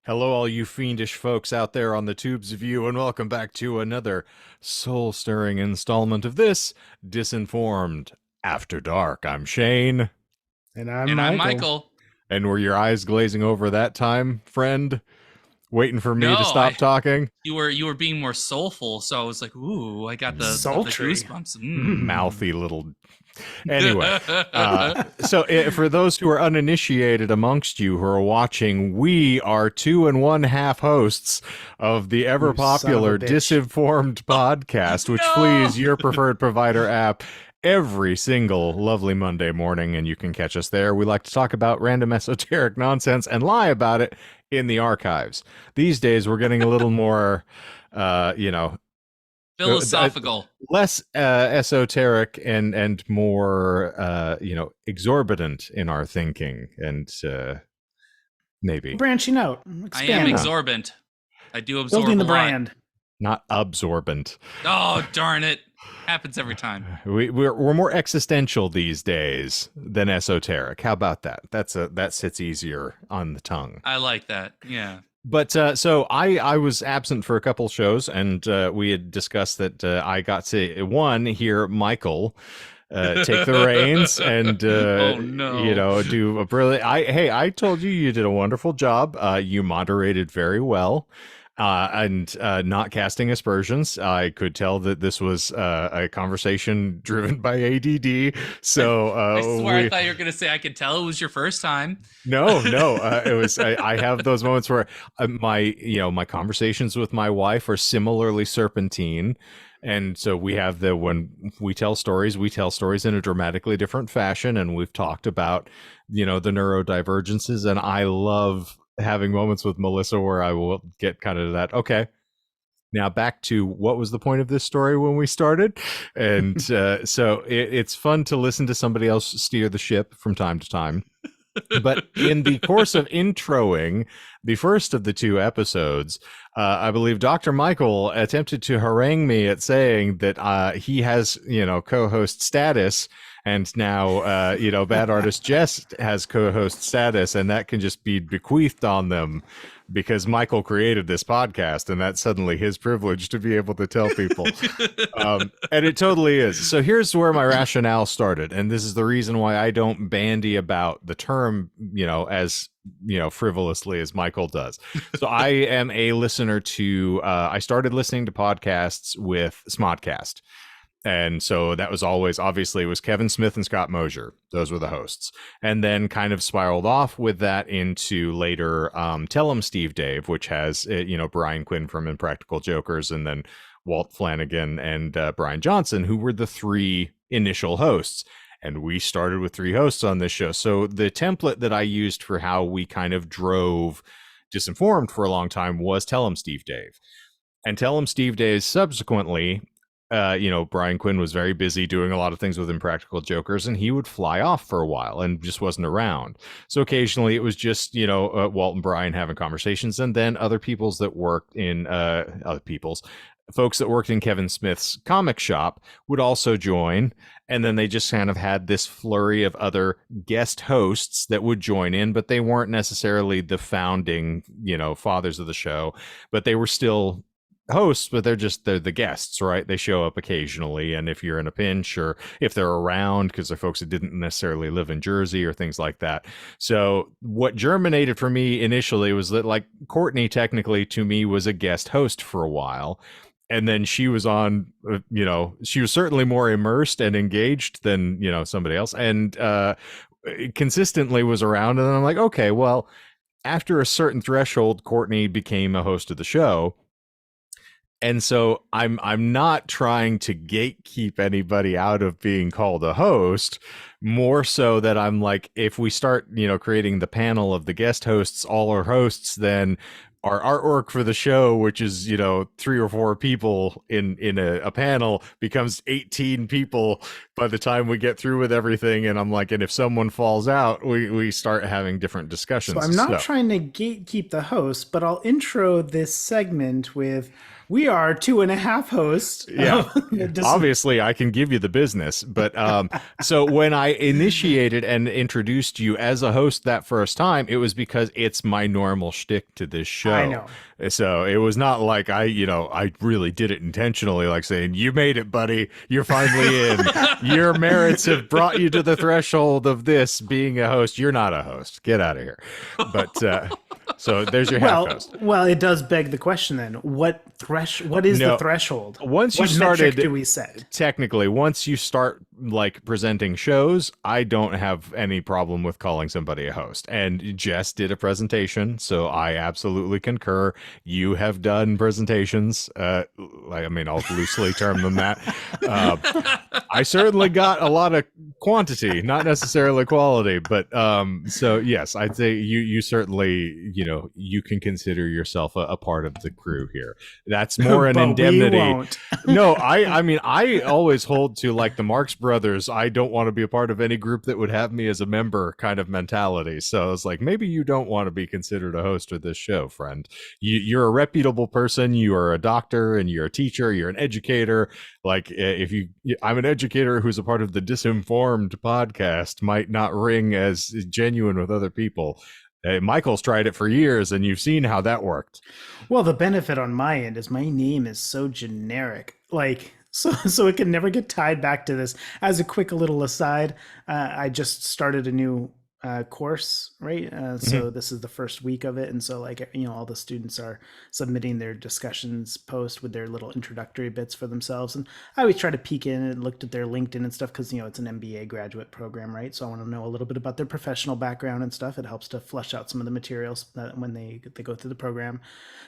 Hello, all you fiendish folks out there on the tubes of you, and welcome back to another soul-stirring installment of this Disinformed After Dark. I'm Shane, And I'm And I'm Michael. Michael. and were your eyes glazing over that time, friend? Waiting for me No, to stop talking? you were being more soulful, so I was like, ooh, I got the Sultry. goosebumps. Mouthy little. Anyway, for those who are uninitiated amongst you who are watching, we are 2.5 hosts of the ever popular Disinformed podcast, which flees your preferred provider app every single lovely Monday morning, and you can catch us there. We like to talk about random esoteric nonsense and lie about it in the archives. These days, we're getting a little more, philosophical, less esoteric and more exorbitant in our thinking, and maybe branching out, I am exorbitant. I do absorb building the a lot. brand, not absorbent. Oh, darn it. Happens every time. We're more existential these days than esoteric. How about that? That sits easier on the tongue. I like that. Yeah. But so I was absent for a couple shows, and we had discussed that I got to hear Michael take the reins and oh, no. do a brilliant. I told you did a wonderful job. You moderated very well. And not casting aspersions. I could tell that this was a conversation driven by ADD. So I swear I thought you were going to say I could tell it was your first time. No, it was. I have those moments where my conversations with my wife are similarly serpentine. And so when we tell stories in a dramatically different fashion. And we've talked about, the neurodivergences. And I love having moments with Melissa where I will get kind of that, okay, now back to what was the point of this story when we started. And so it's fun to listen to somebody else steer the ship from time to time. But in the course of introing the first of the two episodes, I believe Dr. Michael attempted to harangue me at saying that he has, co-host status. And now, Bad Artist Jess has co-host status, and that can just be bequeathed on them because Michael created this podcast, and that's suddenly his privilege to be able to tell people. And it totally is. So here's where my rationale started, and this is the reason why I don't bandy about the term, as frivolously as Michael does. So I am a listener to. I started listening to podcasts with Smodcast. And so that was obviously it was Kevin Smith and Scott Mosier. Those were the hosts. And then kind of spiraled off with that into later Tell 'em Steve Dave, which has, Brian Quinn from Impractical Jokers, and then Walt Flanagan and Brian Johnson, who were the three initial hosts. And we started with three hosts on this show. So the template that I used for how we kind of drove Disinformed for a long time was Tell 'em Steve Dave. And Tell 'em Steve Dave subsequently, Brian Quinn was very busy doing a lot of things with Impractical Jokers, and he would fly off for a while and just wasn't around. So occasionally it was just, Walt and Brian having conversations, and then folks that worked in Kevin Smith's comic shop would also join. And then they just kind of had this flurry of other guest hosts that would join in, but they weren't necessarily the founding, fathers of the show, but they were still hosts, but they're the guests, right? They show up occasionally, and if you're in a pinch or if they're around, because they're folks that didn't necessarily live in Jersey or things like that. So what germinated for me initially was that, like, Courtney technically to me was a guest host for a while, and then she was on, she was certainly more immersed and engaged than somebody else, and consistently was around. And then I'm like, okay, well, after a certain threshold, Courtney became a host of the show. And so I'm not trying to gatekeep anybody out of being called a host, more so that I'm like, if we start, creating the panel of the guest hosts, all our hosts, then our artwork for the show, which is, 3 or 4 people in a panel, becomes 18 people by the time we get through with everything. And I'm like, and if someone falls out, we start having different discussions. So I'm not trying to gatekeep the host, but I'll intro this segment with We are 2.5 hosts. Yeah. Just, Obviously, I can give you the business, but so when I initiated and introduced you as a host that first time, it was because it's my normal shtick to this show. I know. So it was not like I really did it intentionally, like saying, "You made it, buddy. You're finally in. Your merits have brought you to the threshold of this being a host. You're not a host. Get out of here." But so there's your half host. Well, it does beg the question then. What is the threshold? Once you what started, metric do we set? Technically, once you start like presenting shows, I don't have any problem with calling somebody a host. And Jess did a presentation, so I absolutely concur. You have done presentations. I mean, I'll loosely term them that. I certainly got a lot of quantity, not necessarily quality, but so yes, I'd say you certainly, you can consider yourself a part of the crew here. That's more an indemnity. We won't. No, I mean, I always hold to like the Marx Brothers. I don't want to be a part of any group that would have me as a member kind of mentality. So it's like, maybe you don't want to be considered a host of this show, friend. You're a reputable person. You are a doctor and you're a teacher. You're an educator. Like I'm an educator who's a part of the Disinformed podcast might not ring as genuine with other people. Michael's tried it for years, and you've seen how that worked. Well, the benefit on my end is my name is so generic, like so it can never get tied back to this. As a quick little aside, I just started a new course, right? So this is the first week of it, and so like all the students are submitting their discussions post with their little introductory bits for themselves, and I always try to peek in and looked at their LinkedIn and stuff because it's an MBA graduate program, right? So I want to know a little bit about their professional background and stuff. It helps to flesh out some of the materials that when they go through the program.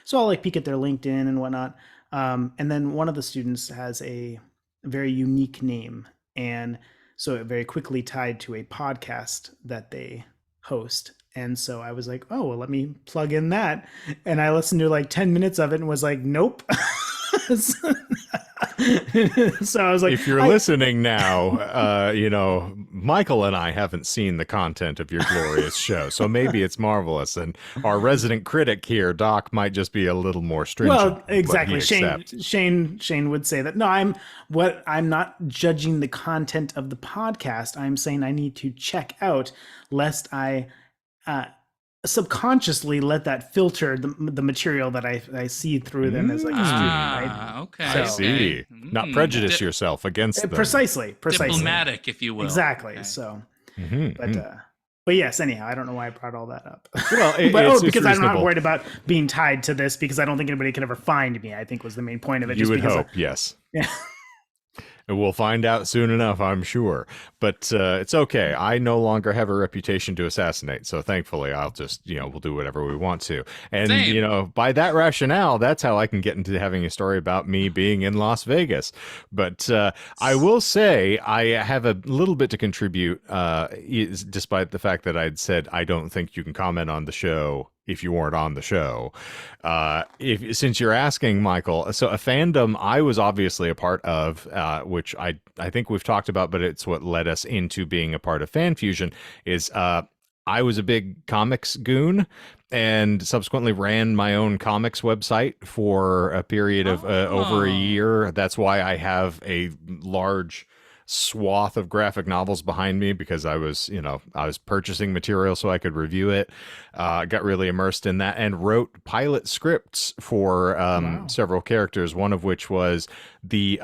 So I'll like peek at their LinkedIn and whatnot, and then one of the students has a very unique name, and so it very quickly tied to a podcast that they host. And so I was like, oh, well, let me plug in that. And I listened to like 10 minutes of it and was like, nope. So I was like, if you're listening now, Michael and I haven't seen the content of your glorious show, so maybe it's marvelous. And our resident critic here, Doc, might just be a little more stringent. Well, exactly. Shane would say that. No, I'm not judging the content of the podcast. I'm saying I need to check out lest I subconsciously let that filter the material that I see through them as like a student, right? Okay. I see. Not prejudice yourself against them. Precisely. Diplomatic, if you will. Exactly. Okay. So, but yes. Anyhow, I don't know why I brought all that up. Well, because I'm not worried about being tied to this because I don't think anybody can ever find me. I think was the main point of it. You would hope, yes. Yeah. And we'll find out soon enough, I'm sure. But it's okay. I no longer have a reputation to assassinate. So thankfully, I'll just, we'll do whatever we want to. And, Same. By that rationale, that's how I can get into having a story about me being in Las Vegas. But I will say I have a little bit to contribute, despite the fact that I'd said I don't think you can comment on the show if you weren't on the show. Since you're asking, Michael, so a fandom I was obviously a part of, which I think we've talked about, but it's what led us into being a part of Fan Fusion, is I was a big comics goon and subsequently ran my own comics website for a period of over a year. That's why I have a large swath of graphic novels behind me because I was purchasing material so I could review it. Got really immersed in that and wrote pilot scripts for several characters, one of which was the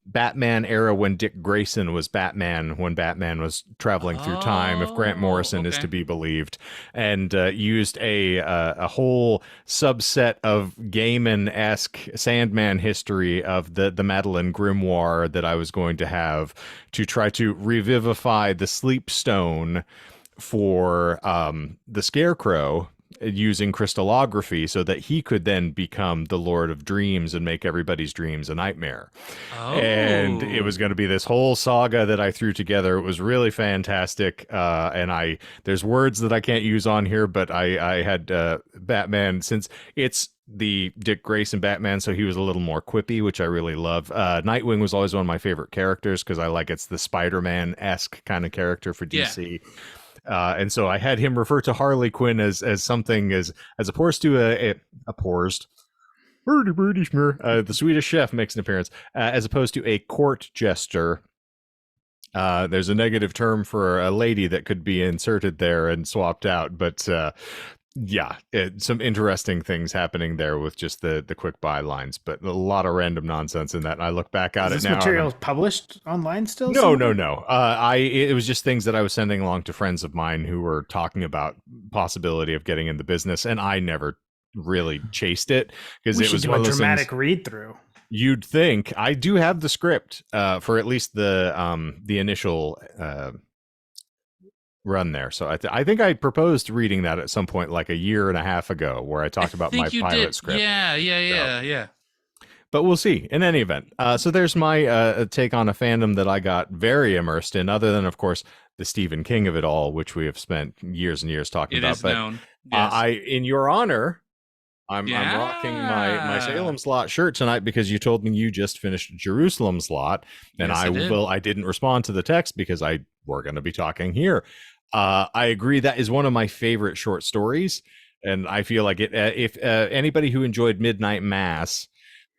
Batman era when Dick Grayson was Batman, when Batman was traveling through time, if Grant Morrison is to be believed, and used a whole subset of Gaiman-esque Sandman history of the Madeline Grimoire that I was going to have to try to revivify the Sleep Stone for the Scarecrow using crystallography so that he could then become the Lord of Dreams and make everybody's dreams a nightmare. And it was going to be this whole saga that I threw together. It was really fantastic. And there's words that I can't use on here, but I had Batman, since it's the Dick Grayson Batman, so he was a little more quippy, which I really love. Nightwing was always one of my favorite characters because I like it's the Spider-Man-esque kind of character for DC. Yeah. And so I had him refer to Harley Quinn as something as opposed to The Swedish chef makes an appearance as opposed to a court jester. There's a negative term for a lady that could be inserted there and swapped out, but some interesting things happening there with just the quick bylines, but a lot of random nonsense in that. And I look back at Is it this now. material published online still? No. somewhere? It was just things that I was sending along to friends of mine who were talking about possibility of getting in the business, and I never really chased it because We it should was do one a of those dramatic things. read through. You'd think. I do have the script for at least the initial run there. So I think I proposed reading that at some point like a year and a half ago, where I talked about my think you pilot did. script. Yeah. But we'll see. In any event, so there's my take on a fandom that I got very immersed in, other than, of course, the Stephen King of it all, which we have spent years and years talking It about. is But known. Yes. in your honor, I'm rocking my Salem slot shirt tonight because you told me you just finished Jerusalem slot, and Yes, I did. I didn't respond to the text because we're going to be talking here. I agree that is one of my favorite short stories, and I feel like it. If anybody who enjoyed Midnight Mass,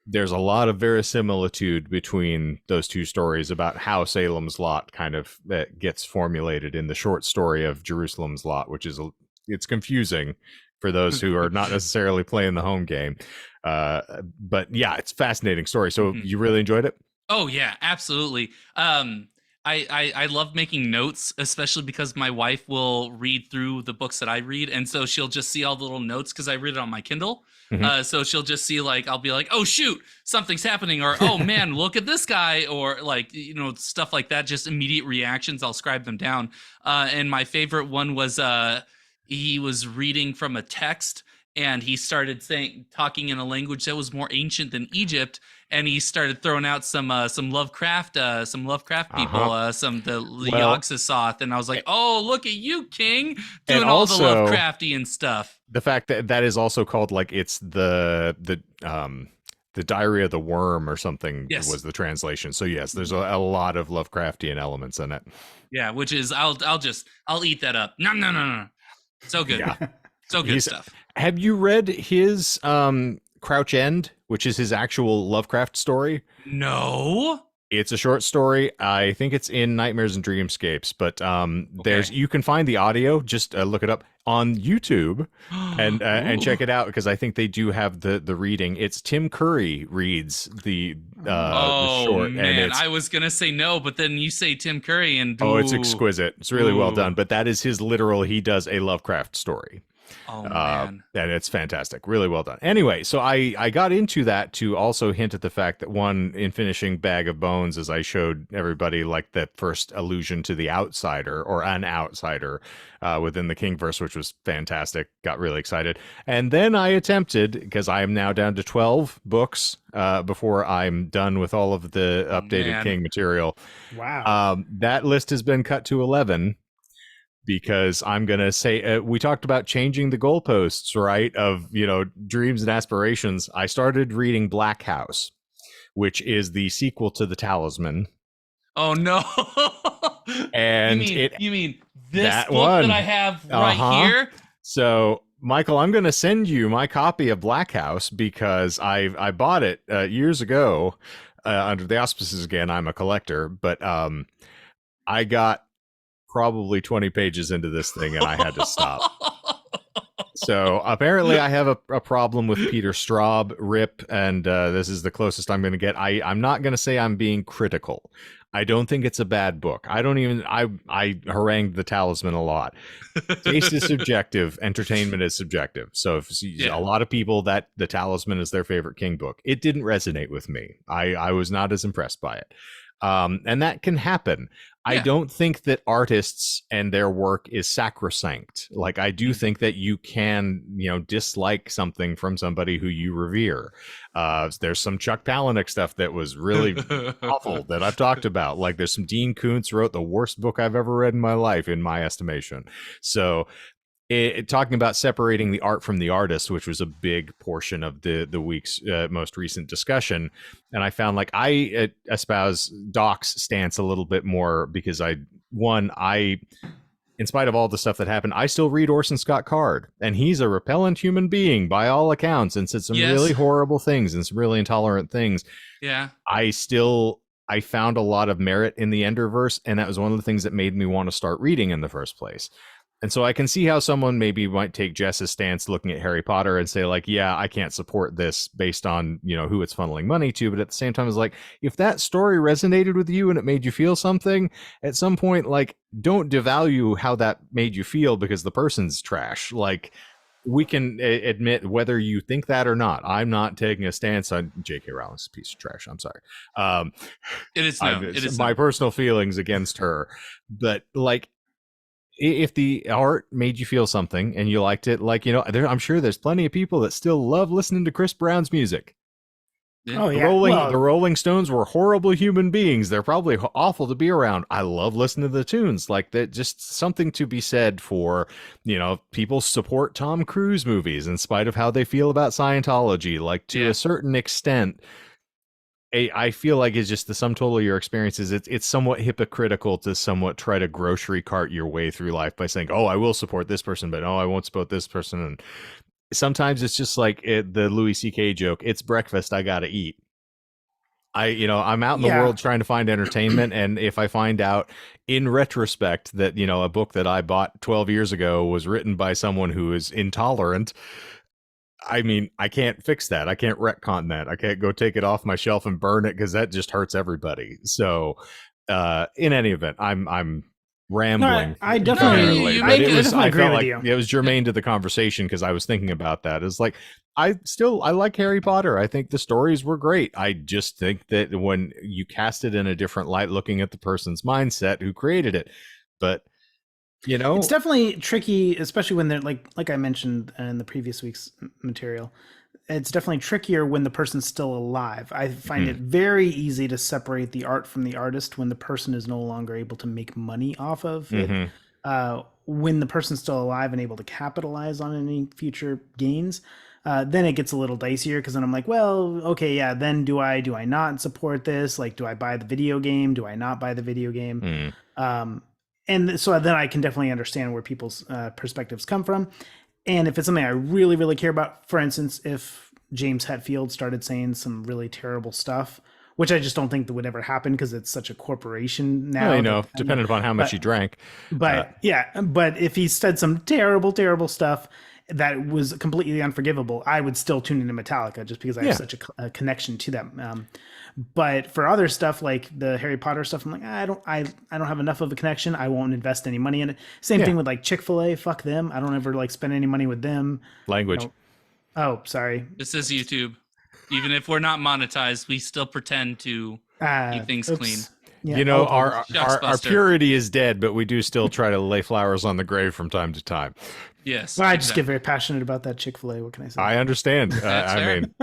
there's a lot of verisimilitude between those two stories about how Salem's Lot kind of gets formulated in the short story of Jerusalem's Lot, which is it's confusing for those who are not necessarily playing the home game. But yeah, it's a fascinating story. So you really enjoyed it? Oh yeah, absolutely. I love making notes, especially because my wife will read through the books that I read, and so she'll just see all the little notes because I read it on my Kindle. So she'll just see, like, I'll be like, oh shoot, something's happening, or oh man, look at this guy, or like, stuff like that. Just immediate reactions. I'll scribe them down. And my favorite one was he was reading from a text, and he started talking in a language that was more ancient than Egypt, and he started throwing out some Lovecraft people, the Yog-Sothoth, and I was like, oh, look at you, King, doing all the Lovecraftian stuff. The fact that is also called, like, it's the Diary of the Worm or something. Yes. Was the translation. So yes, there's a lot of Lovecraftian elements in it. Yeah, which is I'll eat that up. No. So good. Yeah. So good stuff. Have you read his Crouch End, which is his actual Lovecraft story? No. It's a short story. I think it's in Nightmares and Dreamscapes, but you can find the audio. Just look it up on YouTube and check it out, because I think they do have the reading. It's Tim Curry reads the short. Man, and I was gonna say no, but then you say Tim Curry, and it's exquisite. It's really well done. But that is his literal. He does a Lovecraft story. Oh man, and it's fantastic, really well done. Anyway, so I got into that to also hint at the fact that, one, in finishing Bag of Bones, as I showed everybody, like, the first allusion to the outsider or an outsider within the Kingverse, which was fantastic. Got really excited, and then I attempted, because I am now down to 12 books before I'm done with all of the updated King material. Wow, that list has been cut to 11. Because I'm going to say, we talked about changing the goalposts, right? Of, dreams and aspirations. I started reading Black House, which is the sequel to The Talisman. Oh, no. And you mean this book one that I have right here? So, Michael, I'm going to send you my copy of Black House, because I bought it years ago under the auspices. Again, I'm a collector, but I got probably 20 pages into this thing and I had to stop. So apparently I have a problem with Peter Straub, RIP, and this is the closest I'm going to get. I'm not going to say I'm being critical. I don't think it's a bad book. I harangued The Talisman a lot. Taste is subjective. Entertainment is subjective. So if a lot of people that The Talisman is their favorite King book, it didn't resonate with me. I was not as impressed by it. And that can happen. I don't think that artists and their work is sacrosanct. Like, I do think that you can, dislike something from somebody who you revere. There's some Chuck Palahniuk stuff that was really awful that I've talked about. Like, there's some Dean Koontz wrote the worst book I've ever read in my life, in my estimation. So, talking about separating the art from the artist, which was a big portion of the week's most recent discussion, and I found, like, I espouse Doc's stance a little bit more, because I in spite of all the stuff that happened, I still read Orson Scott Card, and he's a repellent human being by all accounts, and said some really Yes. horrible things and some really intolerant things. Yeah. I found a lot of merit in the Enderverse, and that was one of the things that made me want to start reading in the first place. And so I can see how someone maybe might take Jess's stance looking at Harry Potter and say, like, yeah, I can't support this based on, who it's funneling money to. But at the same time, it's like, if that story resonated with you and it made you feel something, at some point, like, don't devalue how that made you feel because the person's trash. Like, we can admit whether you think that or not. I'm not taking a stance on J.K. Rowling's piece of trash. I'm sorry. It is known. It is my known. personal feelings against her. But, like, if the art made you feel something and you liked it, like, I'm sure there's plenty of people that still love listening to Chris Brown's music. Yeah. Oh The yeah, the Rolling Stones were horrible human beings. They're probably awful to be around. I love listening to the tunes. Like, that, just something to be said for, people support Tom Cruise movies in spite of how they feel about Scientology. Like, to a certain extent, I feel like it's just the sum total of your experiences. It's somewhat hypocritical to somewhat try to grocery cart your way through life by saying, oh, I will support this person, but no, I won't support this person. And sometimes it's just like the Louis C.K. joke. It's breakfast. I got to eat. I'm out in the world trying to find entertainment. And if I find out in retrospect that, a book that I bought 12 years ago was written by someone who is intolerant, I mean, I can't fix that. I can't retcon that. I can't go take it off my shelf and burn it because that just hurts everybody. So, in any event, I'm rambling. No, I definitely, I definitely agree with you. It was germane to the conversation because I was thinking about that. It's like, I like Harry Potter. I think the stories were great. I just think that when you cast it in a different light, looking at the person's mindset who created it, but it's definitely tricky, especially when they're like I mentioned in the previous week's material. It's definitely trickier when the person's still alive. I find it very easy to separate the art from the artist when the person is no longer able to make money off of it. When the person's still alive and able to capitalize on any future gains, then it gets a little dicier because then I'm like, well, okay, yeah, then do I not support this? Like, do I buy the video game? Do I not buy the video game? And so then I can definitely understand where people's perspectives come from. And if it's something I really, really care about, for instance, if James Hetfield started saying some really terrible stuff, which I just don't think that would ever happen because it's such a corporation now. Depending upon how much he drank. But but if he said some terrible, terrible stuff that was completely unforgivable, I would still tune into Metallica just because I have such a connection to them. But for other stuff like the Harry Potter stuff, I'm like, I don't have enough of a connection. I won't invest any money in it. Same thing with like Chick-fil-A. Fuck them. I don't ever like spend any money with them. Language. Oh, sorry. This is YouTube. Even if we're not monetized, we still pretend to keep things clean. Yeah, our purity is dead, but we do still try to lay flowers on the grave from time to time. Yes. Well, I just get very passionate about that Chick-fil-A. What can I say? I understand. That's fair. I mean,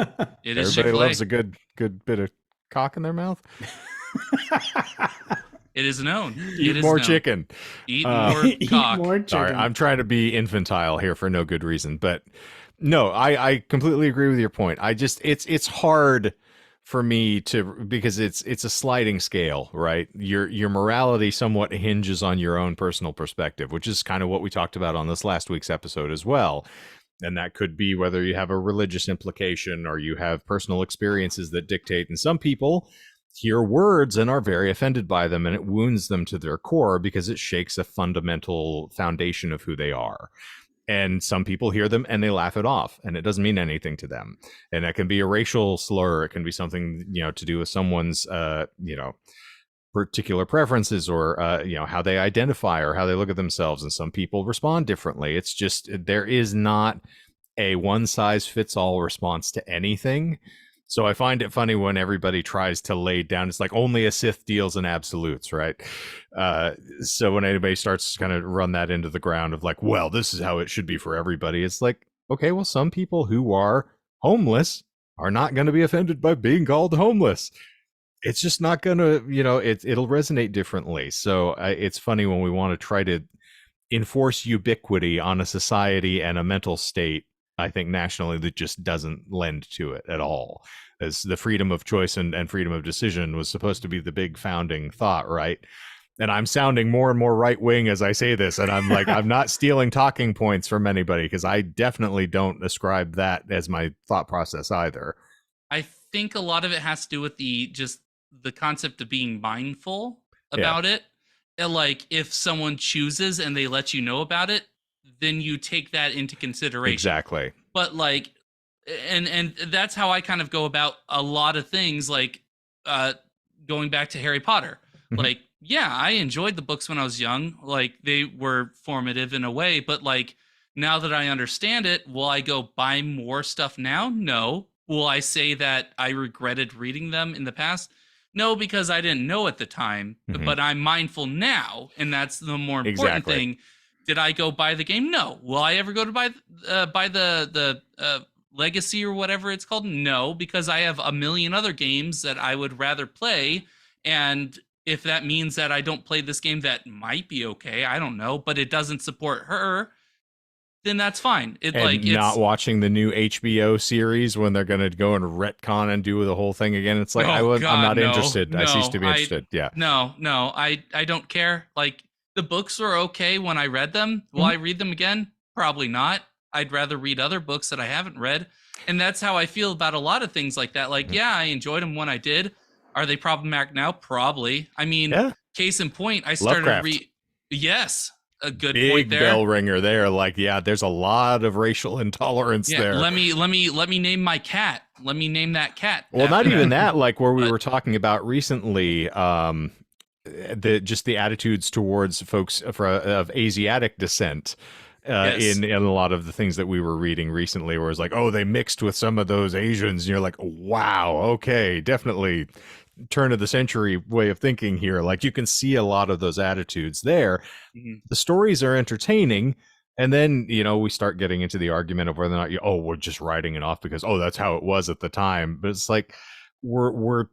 It is everybody Chick-fil-A. loves a good bit of cock in their mouth. It is known. Eat more chicken. Eat more Eat cock. more chicken. Sorry, I'm trying to be infantile here for no good reason, but no, I completely agree with your point. It's hard for me because it's a sliding scale, right? Your morality somewhat hinges on your own personal perspective, which is kind of what we talked about on this last week's episode as well. And that could be whether you have a religious implication or you have personal experiences that dictate. And some people hear words and are very offended by them, and it wounds them to their core because it shakes a fundamental foundation of who they are. And some people hear them and they laugh it off, and it doesn't mean anything to them. And that can be a racial slur. It can be something, to do with someone's, particular preferences or, how they identify or how they look at themselves. And some people respond differently. It's just, there is not a one size fits all response to anything. So I find it funny when everybody tries to lay down, it's like only a Sith deals in absolutes, right? So when anybody starts to kind of run that into the ground of like, well, this is how it should be for everybody. It's like, okay, well, some people who are homeless are not going to be offended by being called homeless. It's just not going to, it'll resonate differently. So it's funny when we want to try to enforce ubiquity on a society and a mental state, I think nationally, that just doesn't lend to it at all. As the freedom of choice and freedom of decision was supposed to be the big founding thought, right? And I'm sounding more and more right wing as I say this. And I'm like, I'm not stealing talking points from anybody, because I definitely don't ascribe that as my thought process either. I think a lot of it has to do with the concept of being mindful Yeah, about it. And like if someone chooses and they let you know about it, then you take that into consideration. exactly. But like and that's how I kind of go about a lot of things, like uh going back to Harry Potter. Mhm. Like, yeah, I enjoyed the books when I was young. Like they were formative in a way, but like now that I understand it, will I go buy more stuff now? No. Will I say that I regretted reading them in the past? No, because I didn't know at the time, Mhm. but I'm mindful now, and that's the more important Exactly. thing. Did I go buy the game? No. Will I ever go to buy the legacy or whatever it's called? No, because I have a million other games that I would rather play, and if that means that I don't play this game that might be okay, I don't know, but it doesn't support her, then that's fine. It like And not it's watching the new HBO series when they're going to go and retcon and do the whole thing again. It's like, oh I'm god, not no. interested. I cease No. to be interested. Yeah. I don't care. Like the books were okay when I read them. Will Mhm. I read them again? Probably not. I'd rather read other books that I haven't read. And that's how I feel about a lot of things like that. Like, Mhm. yeah, I enjoyed them when I did. Are they problematic now? Probably. I mean, Yeah. case in point, I started Lovecraft. yes, a good point Big there. bell ringer there. Like, yeah, there's a lot of racial intolerance Yeah, there. let me name my cat. Let me name that cat Well, not after even that. that. Like where we But were talking about recently, the attitudes towards folks of Asiatic descent. yes. In a lot of the things that we were reading recently, where it's like, oh, they mixed with some of those Asians, and you're like, wow, okay, definitely turn of the century way of thinking here. Like you can see a lot of those attitudes there. Mhm. The stories are entertaining, and then we start getting into the argument of whether or not we're just writing it off because that's how it was at the time. But it's like we're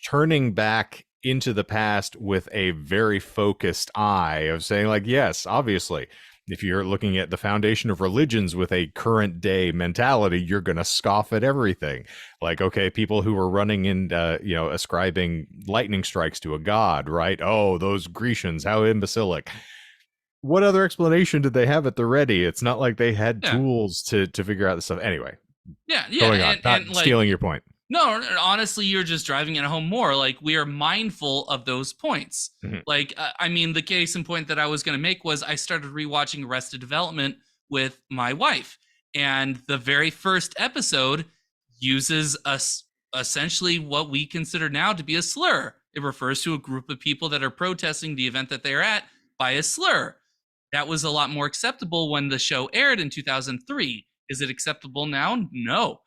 turning back into the past with a very focused eye of saying, like, yes, obviously, if you're looking at the foundation of religions with a current day mentality, you're going to scoff at everything. Like, okay, people who were running in, ascribing lightning strikes to a god, right? Oh, those Grecians, how imbecilic. What other explanation did they have at the ready? It's not like they had Yeah. tools to figure out this stuff. Anyway, Yeah, going on, not and like stealing your point. no, honestly, you're just driving it home more. Like we are mindful of those points. Mhm. Like I mean, the case in point that I was going to make was I started rewatching Arrested Development with my wife, and the very first episode uses us essentially what we consider now to be a slur. It refers to a group of people that are protesting the event that they're at by a slur. That was a lot more acceptable when the show aired in 2003. Is it acceptable now? No.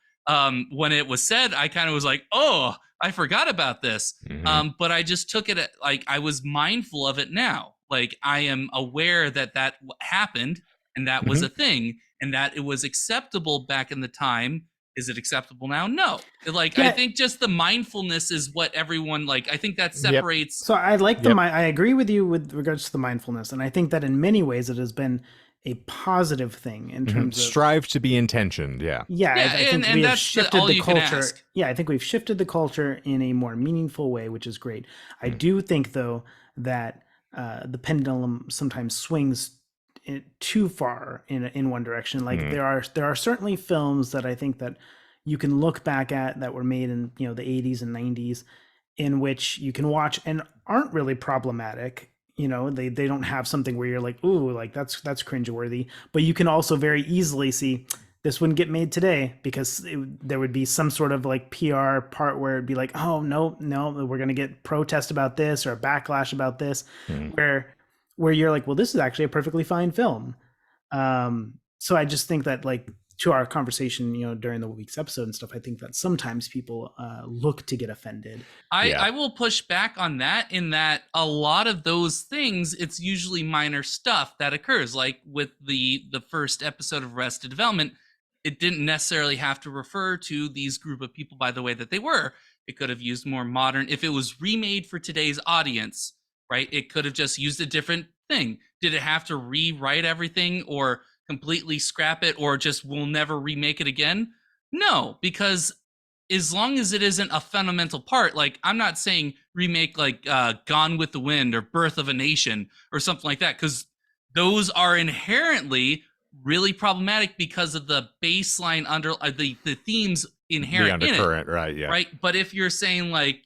When it was said, I kind of was like, oh, I forgot about this. Mhm. But I just took it like I was mindful of it now. Like I am aware that happened and that was Mhm. a thing and that it was acceptable back in the time. Is it acceptable now? No. Like I Yeah. think just the mindfulness is what everyone like. I think that Yep. separates. So I like Yep. I agree with you with regards to the mindfulness, and I think that in many ways it has been a positive thing in Mhm. terms of Strive to be intentioned. Yeah. yeah. Yeah, I think we and have that's shifted all the you can culture. ask. Yeah, I think we've shifted the culture in a more meaningful way, which is great. I Mhm. do think though that the pendulum sometimes swings too far in one direction. Like Mhm. there are certainly films that I think that you can look back at that were made in the 80s and 90s in which you can watch and aren't really problematic. They don't have something where you're like, ooh, like that's cringeworthy. But you can also very easily see this wouldn't get made today because there would be some sort of like PR part where it'd be like, oh no, no, we're gonna get protest about this or a backlash about this, Mhm. where you're like, well, this is actually a perfectly fine film. So I just think that like to our conversation, during the week's episode and stuff, I think that sometimes people look to get offended. Yeah. I will push back on that in that a lot of those things, it's usually minor stuff that occurs. Like with the first episode of Arrested Development, it didn't necessarily have to refer to these group of people by the way that they were. It could have used more modern. If it was remade for today's audience, right? It could have just used a different thing. Did it have to rewrite everything or completely scrap it or just we'll never remake it again? No, because as long as it isn't a fundamental part, like I'm not saying remake like Gone with the Wind or Birth of a Nation or something like that, because those are inherently really problematic because of the baseline under the themes inherent the in it, undercurrent, right? Yeah. right? But if you're saying like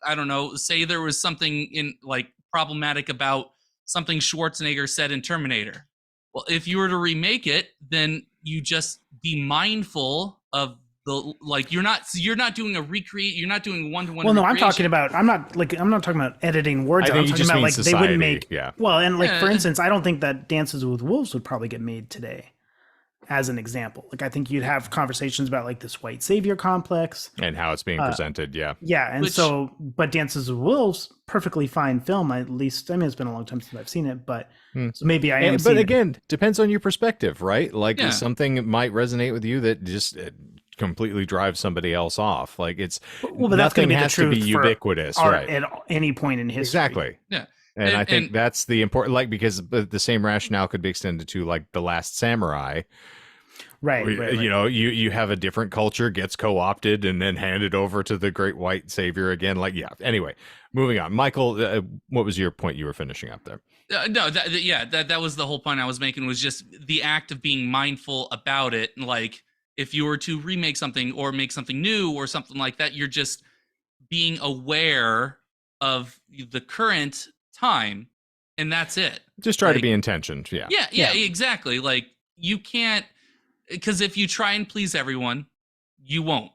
I don't know, say there was something in like problematic about something Schwarzenegger said in Terminator. Well, if you were to remake it, then you just be mindful of the like you're not doing a recreate, you're not doing one-to-one Well, no, I'm recreation. talking about. I'm not talking about editing words. I I'm think you talking just about mean like they wouldn't society, make. yeah. Well, and like for Yeah. instance, I don't think that Dances with Wolves would probably get made today, as an example. Like I think you'd have conversations about like this white savior complex. And how it's being presented, yeah. Yeah, and Which- so, but Dances with Wolves, perfectly fine film. At least, I mean, it's been a long time since I've seen it, but so maybe I am. But seeing it. again, depends on your perspective, right? Like Yeah. something might resonate with you that just completely drives somebody else off. Like it's Well, but that's going nothing to be the has to be truth for ubiquitous, art right? at any point in history. Exactly. Yeah. And I think and- that's the important, like, because the same rationale could be extended to like The Last Samurai. Right. You know, you have a different culture gets co-opted and then handed over to the great white savior again. Like, yeah. Anyway, moving on. Michael, what was your point you were finishing up there? No, that was the whole point I was making, was just the act of being mindful about it. Like if you were to remake something or make something new or something like that, you're just being aware of the current time, and that's it. Just try to Like- be intentioned. Yeah. Yeah, exactly. Like you can't, because if you try and please everyone, you won't.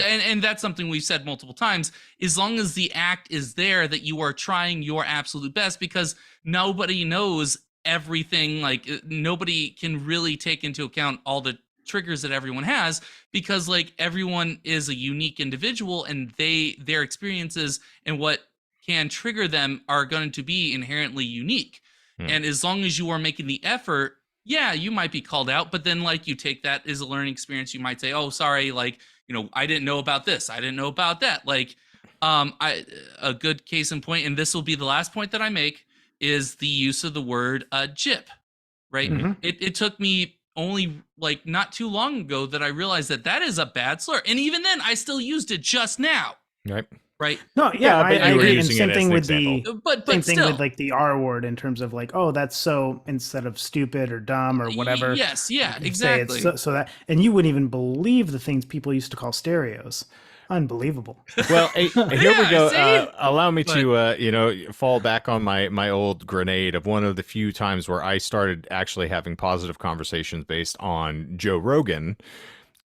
And that's something we've said multiple times. As long as the act is there that you are trying your absolute best, because nobody knows everything. Like nobody can really take into account all the triggers that everyone has, because like everyone is a unique individual, and their experiences and what can trigger them are going to be inherently unique. And as long as you are making the effort, yeah, you might be called out, but then like you take that as a learning experience. You might say, oh, sorry, like, you know, I didn't know about this, I didn't know about that. Like a good case in point, and this will be the last point that I make, is the use of the word jip, right? It took me only like not too long ago that I realized that is a bad slur, and even then I still used it just now, Right. No, Yeah, I but you were agree. And using same it as thing an with example. but same thing still. with like the R word, in terms of like, oh, that's so, instead of stupid or dumb or whatever. Yes, yeah, you say exactly. it's so that, and you wouldn't even believe the things people used to call stereos. Unbelievable. Well, here we Yeah, go. see? Allow me to, fall back on my old grenade of one of the few times where I started actually having positive conversations based on Joe Rogan,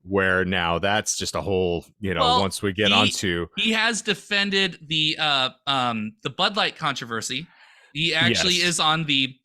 where now that's just a whole, Well, once we get onto. He has defended the Bud Light controversy. He actually Yes. is on the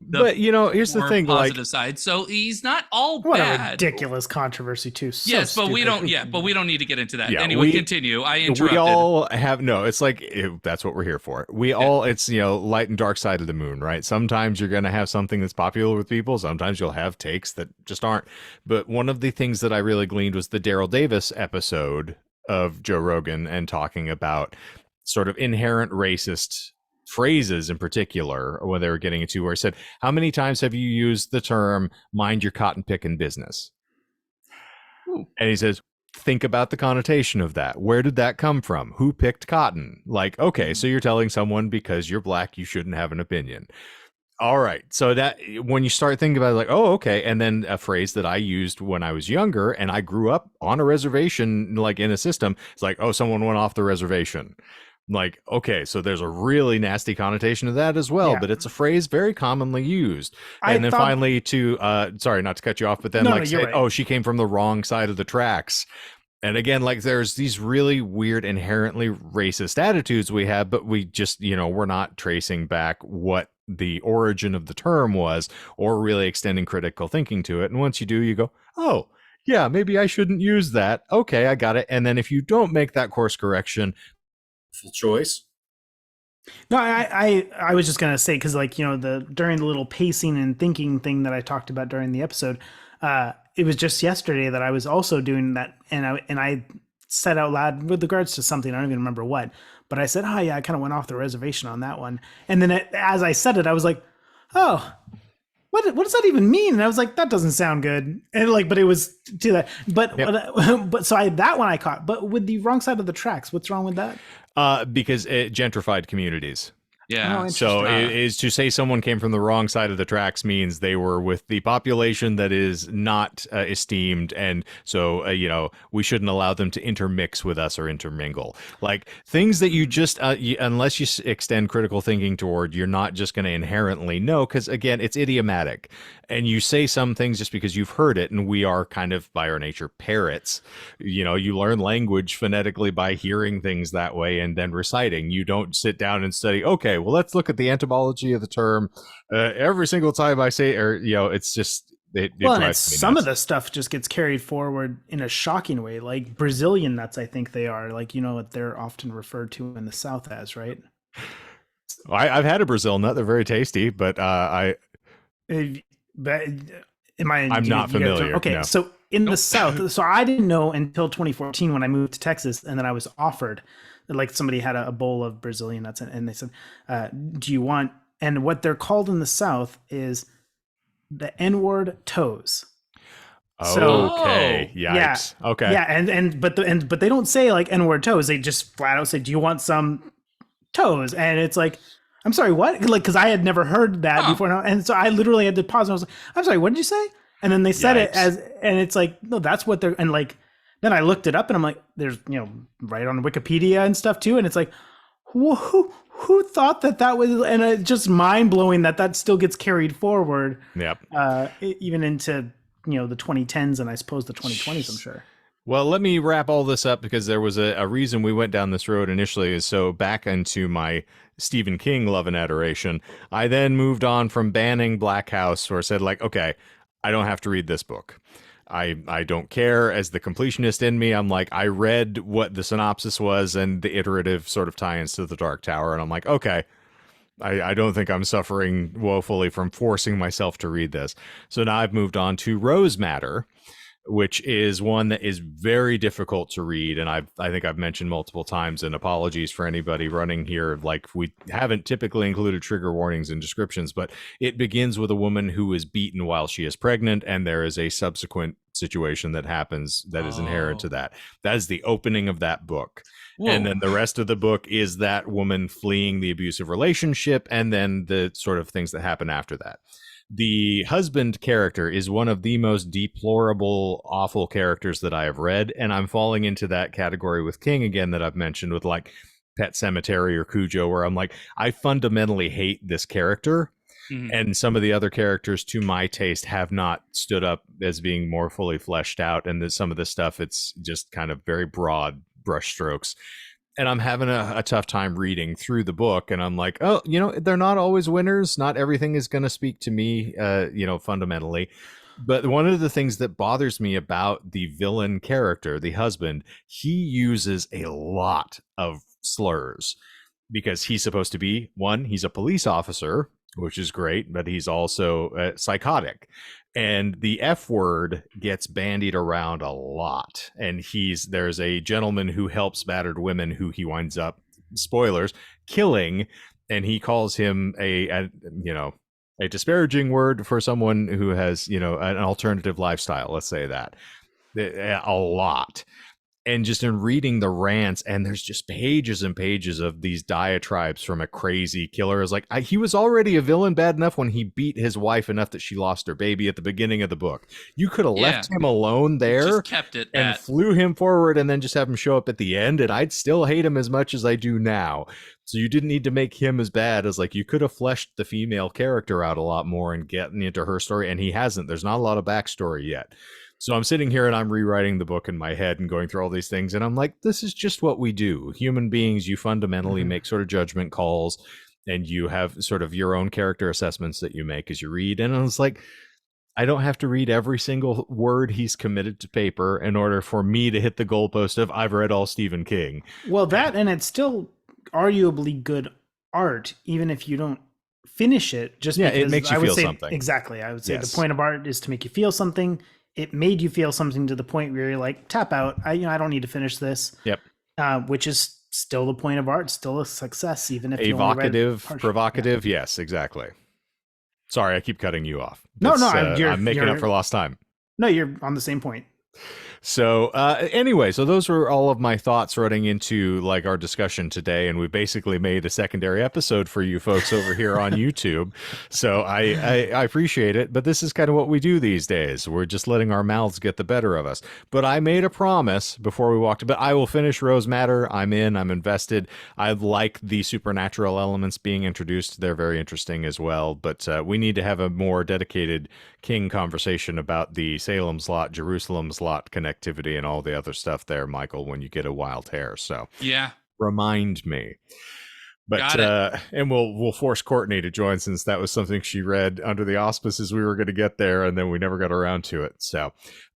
But here's the more thing, positive side, so he's not all What a bad. ridiculous controversy too. So Yes, but we stupid. don't. Yeah, but we don't need to get into that. Yeah, Anyway, continue. I interrupted. We all have it's like that's what we're here for. We all it's light and dark side of the moon, right? Sometimes you're gonna have something that's popular with people. Sometimes you'll have takes that just aren't. But one of the things that I really gleaned was the Daryl Davis episode of Joe Rogan, and talking about sort of inherent racist phrases in particular, when they were getting into, where he said, how many times have you used the term mind your cotton picking business? Ooh. And he says, think about the connotation of that. Where did that come from? Who picked cotton? Like, okay, so you're telling someone because you're black you shouldn't have an opinion. All right, so that when you start thinking about it, like, oh, okay. And then a phrase that I used when I was younger, and I grew up on a reservation, like in a system, it's like, oh, someone went off the reservation. Like, okay, so there's a really nasty connotation to that as well, Yeah. but it's a phrase very commonly used. I And then thought- finally to, sorry, not to cut you off, but then No, like, no, you're say, right. oh, she came from the wrong side of the tracks. And again, like there's these really weird, inherently racist attitudes we have, but we just, we're not tracing back what the origin of the term was, or really extending critical thinking to it. And once you do, you go, oh, yeah, maybe I shouldn't use that. Okay, I got it. And then if you don't make that course correction, full choice. No, I was just gonna say, because like during the little pacing and thinking thing that I talked about during the episode, it was just yesterday that I was also doing that, and I said out loud with regards to something, I don't even remember what, but I said, oh yeah, I kind of went off the reservation on that one, and then as I said it, I was like, oh, what does that even mean? And I was like, that doesn't sound good. And like, but it was to that. But but so that one I caught. But with the wrong side of the tracks, what's wrong with that? Because it gentrified communities. Yeah. Oh, So interesting. it is to say someone came from the wrong side of the tracks means they were with the population that is not esteemed, and so we shouldn't allow them to intermix with us or intermingle. Like things that you just unless you extend critical thinking toward, you're not just going to inherently know, because again, it's idiomatic, and you say some things just because you've heard it, and we are kind of by our nature parrots. You learn language phonetically by hearing things that way and then reciting. You don't sit down and study, okay, well, let's look at the etymology of the term every single time I say, or it's just Well, and some of the stuff just gets carried forward in a shocking way, like Brazilian nuts. I think they are like what they're often referred to in the South as, right? I've had a Brazil nut; they're very tasty, but But I'm not familiar. Okay, No. so in the South, so I didn't know until 2014 when I moved to Texas, and then I was offered, like somebody had a bowl of Brazilian nuts, and they said, "Do you want?" And what they're called in the South is the N-word toes. Okay. Yikes. Yeah. Okay. Yeah, but they don't say like N-word toes. They just flat out say, "Do you want some toes?" And it's like, I'm sorry, what? Like, because I had never heard that before, and so I literally had to pause. And I was like, I'm sorry, what did you say? And then they said it as, and it's like, no, that's what they're, and like, then I looked it up, and I'm like, there's right on Wikipedia and stuff too, and it's like, who thought that was, and it's just mind blowing that still gets carried forward. Yep. Even into the 2010s and I suppose the 2020s. I'm sure. Well, let me wrap all this up, because there was a reason we went down this road initially. Is so back into my Stephen King love and adoration. I then moved on from banning Black House, where I said, like, okay, I don't have to read this book. I don't care. As the completionist in me, I'm like, I read what the synopsis was and the iterative sort of tie-ins to The Dark Tower, and I'm like, okay, I don't think I'm suffering woefully from forcing myself to read this. So now I've moved on to Rose Matter, which is one that is very difficult to read, and I think I've mentioned multiple times, and apologies for anybody running here, like we haven't typically included trigger warnings and descriptions, but it begins with a woman who is beaten while she is pregnant, and there is a subsequent situation that happens that is inherent to that. That is the opening of that book. Whoa. And then the rest of the book is that woman fleeing the abusive relationship, and then the sort of things that happen after that. The husband character is one of the most deplorable, awful characters that I have read, and I'm falling into that category with King again that I've mentioned with like Pet Sematary or Cujo, where I'm like, I fundamentally hate this character. Mm-hmm. And some of the other characters, to my taste, have not stood up as being more fully fleshed out. And some of this stuff, it's just kind of very broad brushstrokes. And I'm having a tough time reading through the book. And I'm like, oh, they're not always winners. Not everything is going to speak to me, fundamentally. But one of the things that bothers me about the villain character, the husband, he uses a lot of slurs, because he's supposed to be, one, he's a police officer, which is great, but he's also psychotic. And the F word gets bandied around a lot. And there's a gentleman who helps battered women who he winds up, spoilers, killing. And he calls him a disparaging word for someone who has, an alternative lifestyle. Let's say that a lot. And just in reading the rants, and there's just pages and pages of these diatribes from a crazy killer. Is like, he was already a villain bad enough when he beat his wife enough that she lost her baby at the beginning of the book. You could have left him alone there, just kept it and flew him forward, and then just have him show up at the end, and I'd still hate him as much as I do now. So you didn't need to make him as bad as, like, you could have fleshed the female character out a lot more and getting into her story, and he hasn't. There's not a lot of backstory yet. So I'm sitting here and I'm rewriting the book in my head and going through all these things. And I'm like, this is just what we do. Human beings, you fundamentally make sort of judgment calls, and you have sort of your own character assessments that you make as you read. And I was like, I don't have to read every single word he's committed to paper in order for me to hit the goalpost of I've read all Stephen King. Well, and it's still arguably good art, even if you don't finish it. Just because it makes you feel something. Exactly. I would say the point of art is to make you feel something. It made you feel something to the point where you're like, tap out. I don't need to finish this. Yep. Which is still the point of art, still a success, even if evocative, provocative. Yeah. Yes, exactly. Sorry, I keep cutting you off. No, I'm making up for lost time. No, you're on the same point. So anyway, so those were all of my thoughts running into like our discussion today, and we basically made a secondary episode for you folks over here on YouTube. So I appreciate it, but this is kind of what we do these days. We're just letting our mouths get the better of us. But I made a promise before we walked, but I will finish Rose Matter. I'm invested. I like the supernatural elements being introduced. They're very interesting as well, but we need to have a more dedicated King conversation about the Salem slot, Jerusalem slot connectivity and all the other stuff there, Michael, when you get a wild hair. So yeah, remind me. But and we'll force Courtney to join, since that was something she read under the auspices we were going to get there, and then we never got around to it. So,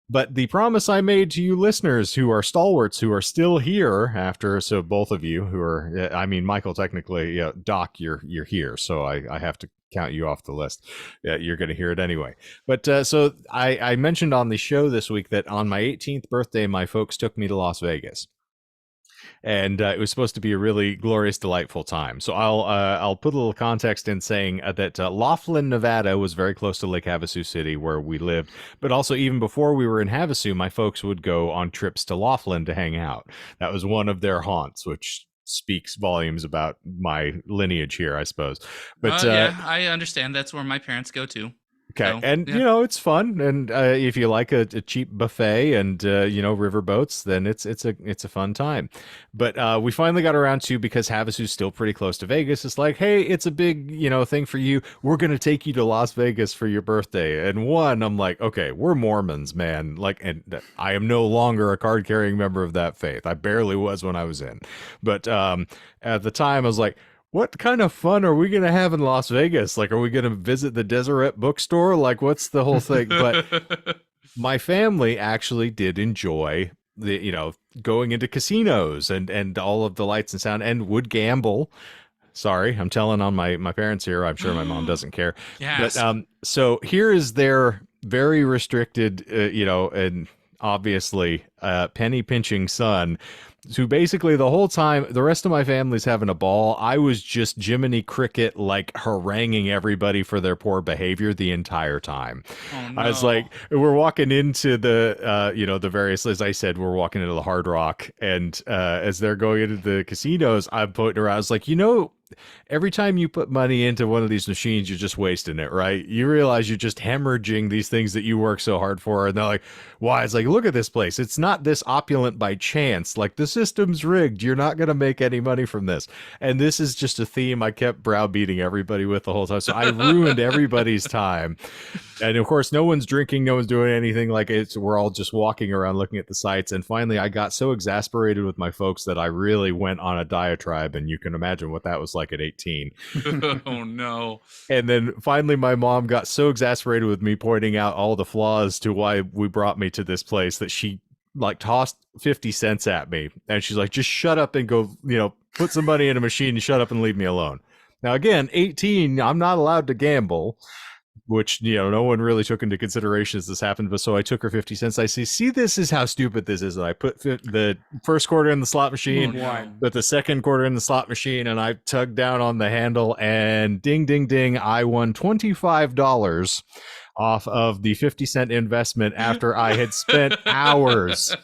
but the promise I made to you listeners who are stalwarts, who are still here after, so both of you who are, I mean, Michael, technically, Doc, you're here, so I have to count you off the list. You're going to hear it anyway. But so I mentioned on the show this week that on my 18th birthday, my folks took me to Las Vegas. And it was supposed to be a really glorious, delightful time. So I'll put a little context in saying that Laughlin, Nevada was very close to Lake Havasu City, where we lived. But also, even before we were in Havasu, my folks would go on trips to Laughlin to hang out. That was one of their haunts, which speaks volumes about my lineage here, I suppose. But yeah, I understand. That's where my parents go to. Okay, So, and yeah. it's fun, and if you like a cheap buffet and river boats, then it's a fun time. But we finally got around to, because Havasu's still pretty close to Vegas, it's like, hey, it's a big thing for you. We're gonna take you to Las Vegas for your birthday. And I'm like, okay, we're Mormons, man. Like, and I am no longer a card carrying member of that faith. I barely was when I was in, but at the time I was like, what kind of fun are we going to have in Las Vegas? Like, are we going to visit the Deseret bookstore? Like, what's the whole thing? But my family actually did enjoy the, going into casinos and all of the lights and sound, and would gamble. Sorry, I'm telling on my parents here. I'm sure my mom doesn't care. Yes. But so here is their very restricted, and obviously penny pinching son, who basically the whole time, the rest of my family's having a ball. I was just Jiminy Cricket, like haranguing everybody for their poor behavior the entire time. Oh, no. I was like, we're walking into the, the various, as I said, we're walking into the Hard Rock, and as they're going into the casinos, I'm pointing around. I was like, every time you put money into one of these machines, you're just wasting it, right? You realize you're just hemorrhaging these things that you work so hard for. And they're like, why? It's like, look at this place. It's not this opulent by chance. Like, the system's rigged. You're not going to make any money from this. And this is just a theme I kept browbeating everybody with the whole time. So I ruined everybody's time. And of course, no one's drinking, no one's doing anything. Like, we're all just walking around looking at the sights. And finally, I got so exasperated with my folks that I really went on a diatribe. And you can imagine what that was like at 18. Oh, no. And then finally, my mom got so exasperated with me pointing out all the flaws to why we brought me to this place that she like tossed 50 cents at me. And she's like, just shut up and go, put some money in a machine and shut up and leave me alone. Now, again, 18, I'm not allowed to gamble, which, no one really took into consideration as this happened. But so I took her 50 cents. I see, this is how stupid this is. And I put the first quarter in the slot machine, put the second quarter in the slot machine, and I tugged down on the handle, and ding, ding, ding, I won $25 off of the 50-cent investment after I had spent hours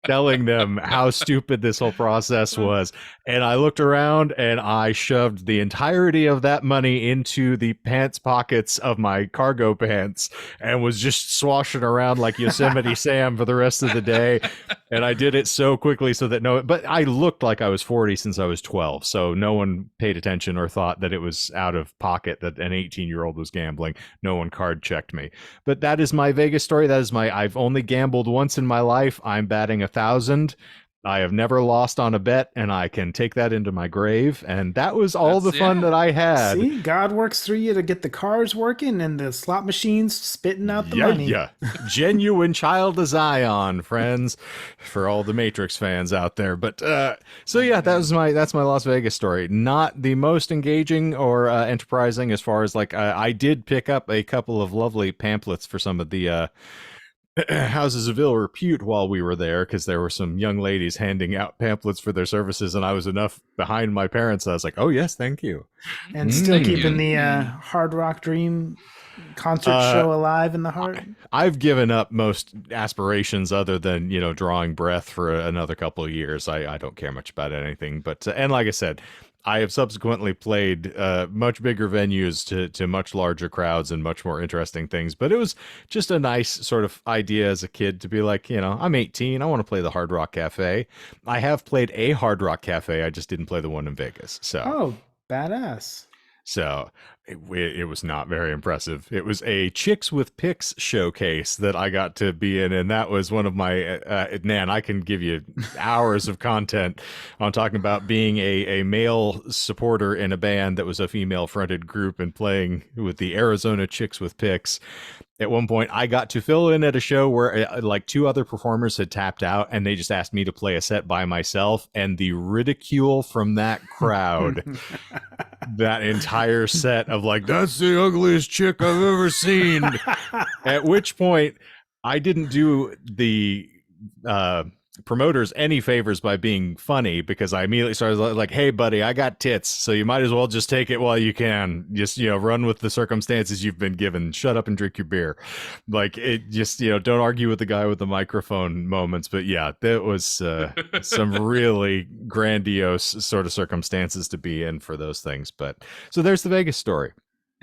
telling them how stupid this whole process was. And I looked around and I shoved the entirety of that money into the pants pockets of my cargo pants and was just swashing around like Yosemite Sam for the rest of the day. And I did it so quickly so that but I looked like I was 40 since I was 12. So no one paid attention or thought that it was out of pocket that an 18-year-old was gambling. No one card checked me. But that is my Vegas story. I've only gambled once in my life. I'm batting 1,000. I have never lost on a bet, and I can take that into my grave. And that was all the fun that I had. See, God works through you to get the cars working and the slot machines spitting out the money. Yeah, genuine child of Zion, friends, for all the Matrix fans out there. But so yeah, that's my Las Vegas story. Not the most engaging or enterprising as far as I did pick up a couple of lovely pamphlets for some of the houses of ill repute while we were there because there were some young ladies handing out pamphlets for their services, and I was enough behind my parents. I was like, "Oh yes, thank you." And still Thank keeping you. the Hard Rock Dream concert Uh, show alive in the heart. I've given up most aspirations other than, drawing breath for another couple of years. I don't care much about anything. But, and like I said, I have subsequently played much bigger venues to much larger crowds and much more interesting things. But it was just a nice sort of idea as a kid to be like, I'm 18. I want to play the Hard Rock Cafe. I have played a Hard Rock Cafe. I just didn't play the one in Vegas. So. Oh, badass. So it was not very impressive. It was a Chicks with Picks showcase that I got to be in, and that was one of my man. I can give you hours of content on talking about being a male supporter in a band that was a female fronted group and playing with the Arizona Chicks with Picks. At one point, I got to fill in at a show where like two other performers had tapped out, and they just asked me to play a set by myself. And the ridicule from that crowd, that entire set of like, that's the ugliest chick I've ever seen. At which point, I didn't do the promoters any favors by being funny, because I immediately started like, hey buddy, I got tits, so you might as well just take it while you can. Just run with the circumstances you've been given. Shut up and drink your beer. Like, it just don't argue with the guy with the microphone moments. But yeah, that was some really grandiose sort of circumstances to be in for those things. But so there's the Vegas story.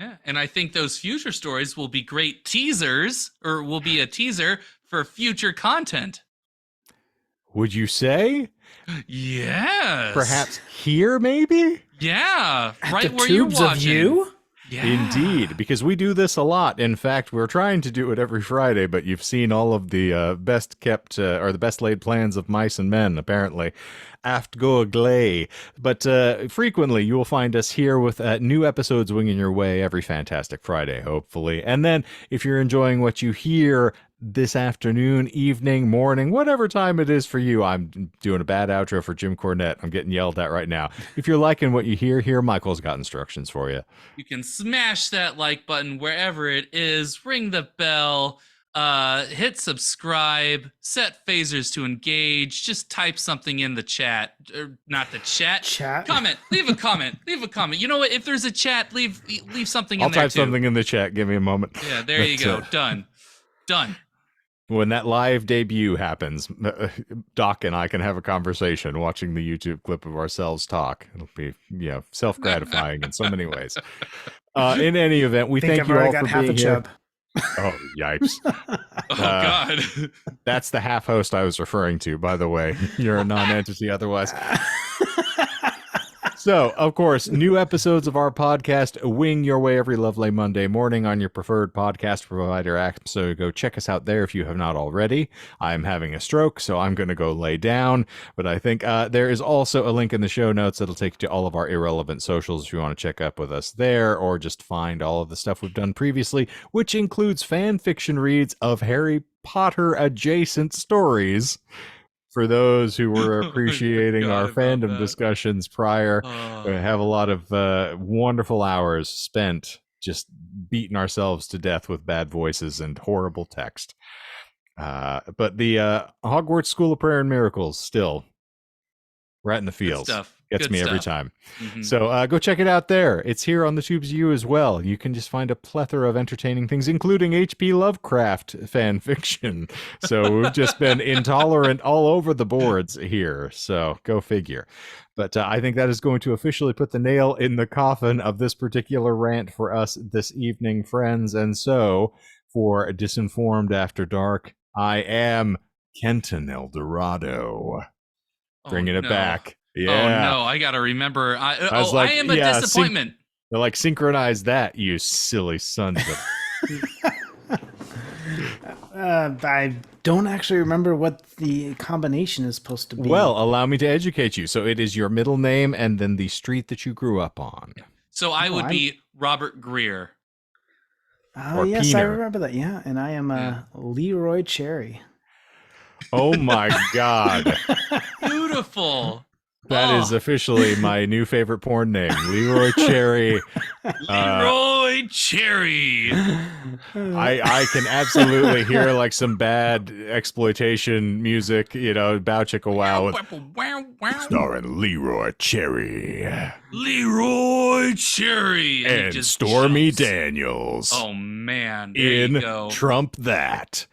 Yeah, and I think those future stories will be great teasers, or will be a teaser for future content. Would you say? Yes. Perhaps here, maybe? Yeah, right the where you're tubes watching. of you? Yeah. Indeed, because we do this a lot. In fact, we're trying to do it every Friday, but you've seen all of the best kept or the best laid plans of mice and men, apparently. Aft go glay. But frequently you will find us here with new episodes winging your way every fantastic Friday, hopefully. And then if you're enjoying what you hear this afternoon, evening, morning, whatever time it is for you. I'm doing a bad outro for Jim Cornette. I'm getting yelled at right now. If you're liking what you hear here, Michael's got instructions for you. You can smash that like button wherever it is, ring the bell, hit subscribe, set phasers to engage, just type something in the chat, or not the chat. Comment, leave a comment. You know what? If there's a chat, leave something in there. I'll type something in the chat. Give me a moment. Yeah, there you go. Done. When that live debut happens, Doc and I can have a conversation watching the YouTube clip of ourselves talk. It'll be, self-gratifying in so many ways. In any event, we thank you all for being here. Oh, yipes. God. That's the half host I was referring to, by the way. You're a non-entity otherwise. So, of course, new episodes of our podcast wing your way every lovely Monday morning on your preferred podcast provider app. So go check us out there if you have not already. I'm having a stroke, so I'm going to go lay down. But I think there is also a link in the show notes that'll take you to all of our irrelevant socials if you want to check up with us there, or just find all of the stuff we've done previously, which includes fan fiction reads of Harry Potter adjacent stories. For those who were appreciating our fandom discussions prior, we have a lot of wonderful hours spent just beating ourselves to death with bad voices and horrible text. But the Hogwarts School of Prayer and Miracles still right in the feels. Gets me every time. Mm-hmm. So go check it out there. It's here on the Tubes U as well. You can just find a plethora of entertaining things, including H.P. Lovecraft fan fiction. So we've just been intolerant all over the boards here. So go figure. But I think that is going to officially put the nail in the coffin of this particular rant for us this evening, friends. And so for Disinformed After Dark, I am Kenton Eldorado. Bringing it back. Yeah. Oh no, I gotta remember. I am a disappointment. They're like, synchronize that, you silly son of I don't actually remember what the combination is supposed to be. Well, allow me to educate you. So it is your middle name and then the street that you grew up on. So I would be Robert Greer. Oh, yes, I remember that. Yeah, and I am Leroy Cherry. Oh my God. Beautiful. That is officially my new favorite porn name, Leroy Cherry. Leroy Cherry. I can absolutely hear like some bad exploitation music, Bow Chicka Wow, starring Leroy Cherry Leroy Cherry. And he and just Stormy jumps. Daniels. Oh man, there in you go. Trump That.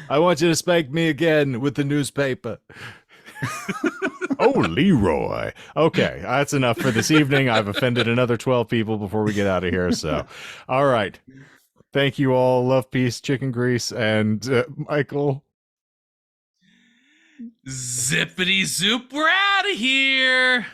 I want you to spank me again with the newspaper. Oh, Leroy. Okay, that's enough for this evening. I've offended another 12 people before we get out of here. So, all right. Thank you all. Love, peace, chicken grease, and Michael. Zippity zoop, we're out of here.